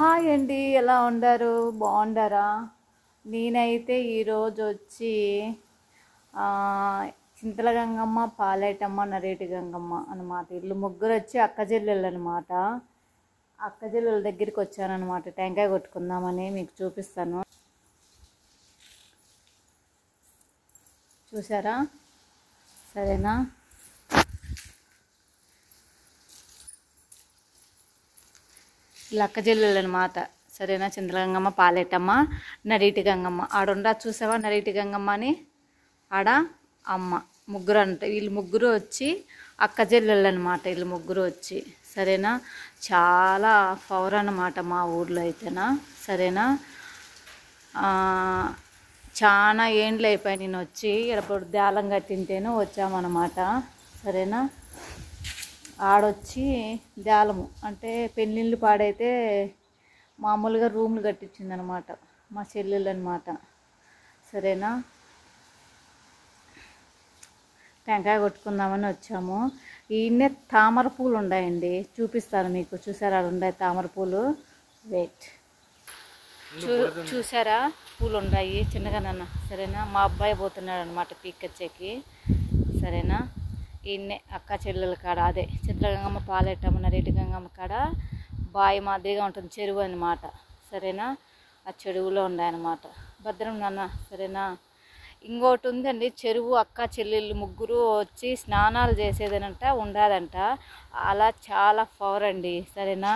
Hi అండి, ఎలా ఉండారు? బాగుండారా? నేనైతే ఈరోజు వచ్చి చింతల గంగమ్మ, పాలేటమ్మ, నరేటి గంగమ్మ అన్నమాట. వీళ్ళు ముగ్గురు వచ్చి అక్కజెల్లెళ్ళు అనమాట. అక్కజెల్లెల దగ్గరికి వచ్చానమాట. టెంకాయ కొట్టుకుందామని మీకు చూపిస్తాను. చూసారా? సరేనా? వీళ్ళ అక్కజెల్లెళ్ళు అనమాట. సరేనా? చింతల గంగమ్మ, పాలేటమ్మ, నరేటి గంగమ్మ. ఆడుండా చూసావా నరేటి గంగమ్మ అని? ఆడ అమ్మ ముగ్గురు అంట. వీళ్ళు ముగ్గురు వచ్చి అక్కజెల్లెళ్ళు అనమాట. వీళ్ళు ముగ్గురు వచ్చి సరేనా? చాలా పవర్ అన్నమాట మా ఊర్లో అయితేనా. సరేనా? చాలా ఏండ్లు అయిపోయి నేను వచ్చి ఇక్కడ దేలం కట్టింటేనే వచ్చామన్నమాట. సరేనా? ఆడొచ్చి దేలము అంటే పెళ్ళిళ్ళు పాడైతే మామూలుగా రూమ్లు కట్టించింది అనమాట మా చెల్లెళ్ళు అనమాట. సరేనా? టెంకాయ కొట్టుకుందామని వచ్చాము. ఈయన్నే తామర పూలు ఉన్నాయండి, చూపిస్తాను మీకు. చూసారా? ఉన్నాయి తామర పూలు. వెయిట్, చూసారా? పూలు ఉన్నాయి చిన్నగానన్న. సరేనా? మా అబ్బాయి పోతున్నాడు అనమాట పీకొచ్చేకి. సరేనా? ఈయన్నే అక్క చెల్లెల కాడ, అదే చింతల గంగమ్మ, పాలేటమ్మ, నరేటి గంగమ్మ కాడ బావి మాదిరిగా ఉంటుంది, చెరువు అనమాట. సరేనా? ఆ చెరువులో ఉన్నాయన్నమాట. భద్రం నాన్న. సరేనా? ఇంకోటి ఉందండి చెరువు. అక్క చెల్లెళ్ళు ముగ్గురు వచ్చి స్నానాలు చేసేదనంట, ఉండాలంట. అలా చాలా పవర్ అండి. సరేనా?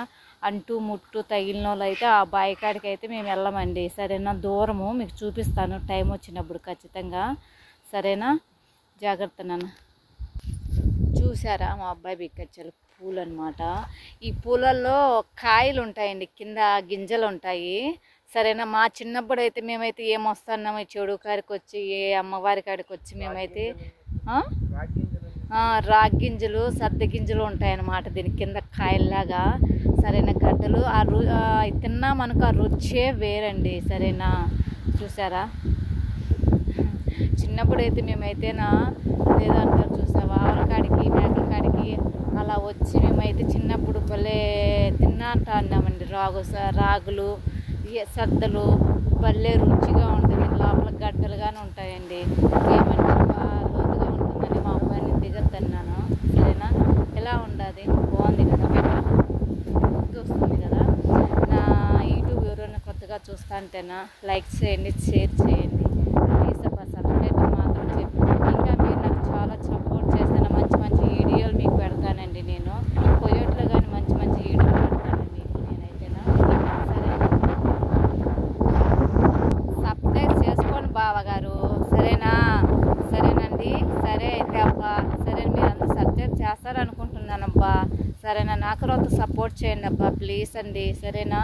అంటూ ముట్టు తగిలిన వాళ్ళు అయితే ఆ బావి కాడికి అయితే మేము వెళ్ళమండి. సరేనా? దూరము మీకు చూపిస్తాను టైం వచ్చినప్పుడు ఖచ్చితంగా. సరేనా? జాగ్రత్త నాన్న. చూసారా? మా అబ్బాయి బిక్కచ్చారు పూలు అనమాట. ఈ పూలల్లో కాయలు ఉంటాయండి, కింద గింజలు ఉంటాయి. సరేనా? మా చిన్నప్పుడు అయితే మేమైతే ఏమొస్తున్నాము ఈ చెడు కాడికి వచ్చి, ఏ అమ్మవారి కాడికి వచ్చి మేమైతే రాగి గింజలు, సద్ద గింజలు ఉంటాయన్నమాట దీని కింద కాయల్లాగా. సరైన గడ్డలు తిన్నామనుకో ఆ రుచే వేరండి. సరేనా? చూసారా? చిన్నప్పుడు అయితే మేమైతేనా అదేదో అంటారు చూసావా, ఆవుల కాడికి మేకల కాడికి అలా వచ్చి మేమైతే చిన్నప్పుడు భలే తిన్నాంటా అన్నామండి. రాగులు, సద్దలు భలే రుచిగా ఉంటుంది. లోపల గడ్డలుగానే ఉంటాయండి. ఏమంటే లోతుగా ఉంటుందని మా అబ్బాయిని దిగద్దన్నాను. సరేనా? ఎలా ఉండదు? బాగుంది కదా, గుర్తు వస్తుంది కదా. నా యూట్యూబ్ ఎవరైనా కొత్తగా చూస్తా అంటేనా లైక్ చేయండి, షేర్ చేయండి. ప్లీజ్ అబ్బా సబ్స్క్రైబ్ మాత్రం చెప్పి, ఇంకా మీరు నాకు చాలా సపోర్ట్ చేస్తాను. మంచి మంచి వీడియోలు మీకు పెడతానండి. నేను కొయ్యట్లో కానీ మంచి మంచి వీడియోలు పెడతానండి నేనైతేనా. సరే, సబ్స్క్రైబ్ చేసుకోండి బావగారు. సరేనా? సరేనండి. సరే అయితే అబ్బా, సరే మీరు అందరూ సబ్స్క్రైబ్ చేస్తారనుకుంటున్నానబ్బా. సరేనా? నాకు రోజు సపోర్ట్ చేయండి అబ్బా, ప్లీజ్ అండి. సరేనా?